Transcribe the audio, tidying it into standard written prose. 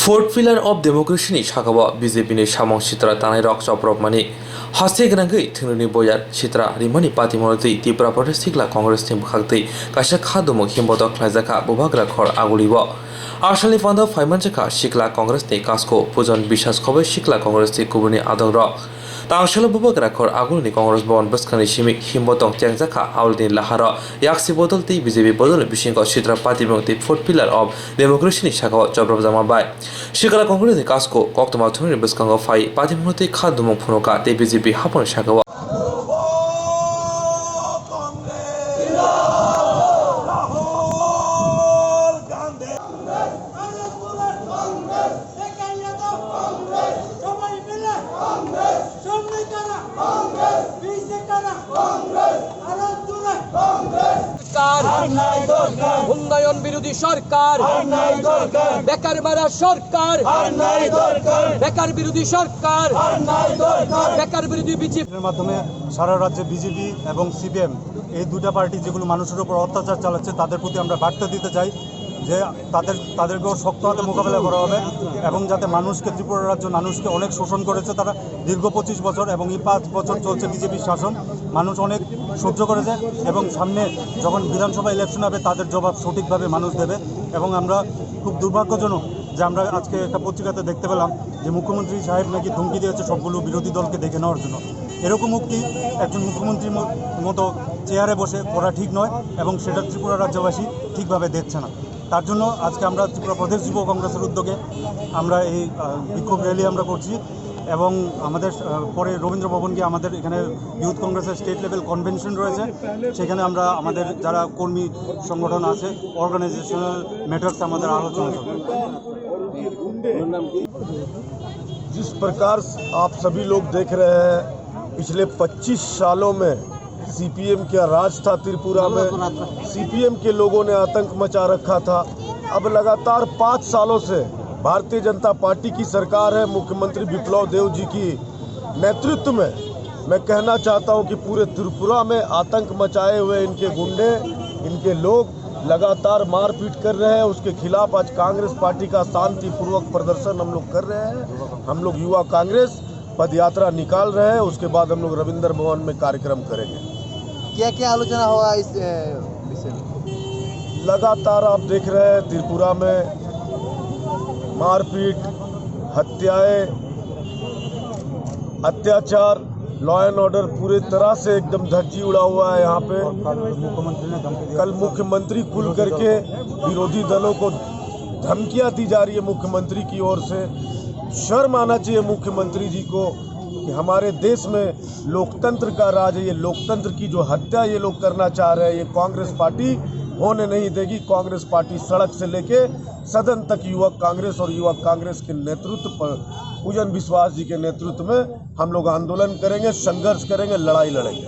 Fourth pillar of democracy ni shakawa BJP ni samong sitra tanai rok choprok mani haste grangai thununi boyar sitra rimani party monoti Tripura Pradesh sikla Congress team khakti kaisa khadumo himbodok klajaka bobagra khor agulibo Arshali Panda Faimanjaka Shikla Congress ni Kasko Pujon Bishas Kobe Shikla Congress ni Kubuni Adong Rock Tangshalo Bobagra Khor Aguni Congress Bon Baskani Shimik Himbotong Tiangzaka Aulin Lahara Yaksi Bodol Ti BJP Bodol Bishinko Shitra Party Monti fourth pillar of democracy ni Shakawa Chobrab Zamabai Shikla Congress ni Kasko Koktoma Thuni Baskango Fai Party Monti Khadumong Phunoka Ti BJP Hapon Shakawa উন্নয়ন বিরোধী সরকার বেকার মারা সরকার বেকার বিরোধী সরকার বেকার বিরোধী বিজেপির মাধ্যমে সারা রাজ্যে বিজেপি এবং সিপিএম এই দুটা পার্টি যেগুলো মানুষের উপর অত্যাচার চালাচ্ছে তাদের প্রতি আমরা বার্তা দিতে চাই যে তাদেরকেও শক্ত হাতে মোকাবেলা করা হবে এবং যাতে মানুষকে ত্রিপুরা রাজ্য মানুষকে অনেক শোষণ করেছে তারা দীর্ঘ 25 বছর এবং এই 5 বছর চলছে বিজেপির শাসন মানুষ অনেক সহ্য করেছে এবং সামনে যখন বিধানসভা ইলেকশন হবে তাদের জবাব সঠিকভাবে মানুষ দেবে এবং আমরা খুব দুর্ভাগ্যজনক যে আমরা আজকে একটা পত্রিকাতে দেখতে পেলাম যে মুখ্যমন্ত্রী সাহেব নাকি ধমকি দিয়েছে সবগুলো বিরোধী দলকে দেখে নেওয়ার জন্য এরকম মুক্তি একজন মুখ্যমন্ত্রীর মতো চেয়ারে বসে করা ঠিক নয় এবং সেটা ত্রিপুরা রাজ্যবাসী ঠিকভাবে দেখছে না তার জন্য আজকে আমরা ত্রিপুরা প্রদেশ যুব কংগ্রেসের উদ্যোগে আমরা এই বিক্ষোভ র্যালি আমরা করছি এবং আমাদের পরে রবীন্দ্র ভবন গিয়ে আমাদের এখানে ইউথ কংগ্রেসের স্টেট লেভেল কনভেনশন রয়েছে সেখানে আমরা আমাদের যারা কর্মী সংগঠন আছে অর্গানাইজেশনাল ম্যাটার্স আমাদের আলোচনা করব जिस प्रकार आप सभी लोग देख रहे हैं पिछले 25 सालों में सीपीएम का राज था त्रिपुरा में सीपीएम के लोगों ने आतंक मचा रखा था अब लगातार 5 सालों से भारतीय जनता पार्टी की सरकार है मुख्यमंत्री विप्लव देव जी की नेतृत्व में मैं कहना चाहता हूं कि पूरे त्रिपुरा में आतंक मचाए हुए इनके गुंडे इनके लोग लगातार मारपीट कर रहे हैं उसके खिलाफ आज कांग्रेस पार्टी का शांतिपूर्वक प्रदर्शन हम लोग कर रहे हैं हम लोग युवा कांग्रेस पद यात्रा निकाल रहे हैं उसके बाद हम लोग रविंद्र भवन में कार्यक्रम करेंगे क्या क्या आलोचना होगा इस विषय में लगातार आप देख रहे हैं त्रिपुरा में मारपीट हत्याएं अत्याचार लॉ एंड ऑर्डर पूरे तरह से एकदम धज्जी उड़ा हुआ है यहाँ पे कल मुख्यमंत्री खुल करके विरोधी दलों को धमकियां दी जा रही है मुख्यमंत्री की ओर से शर्म आना चाहिए मुख्यमंत्री जी को कि हमारे देश में लोकतंत्र का राज है ये लोकतंत्र की जो हत्या ये लोग करना चाह रहे हैं ये कांग्रेस पार्टी होने नहीं देगी कांग्रेस पार्टी सड़क से लेके सदन तक युवक कांग्रेस और युवक कांग्रेस के नेतृत्व पर पूजन विश्वास जी के नेतृत्व में हम लोग आंदोलन करेंगे संघर्ष करेंगे लड़ाई लड़ेंगे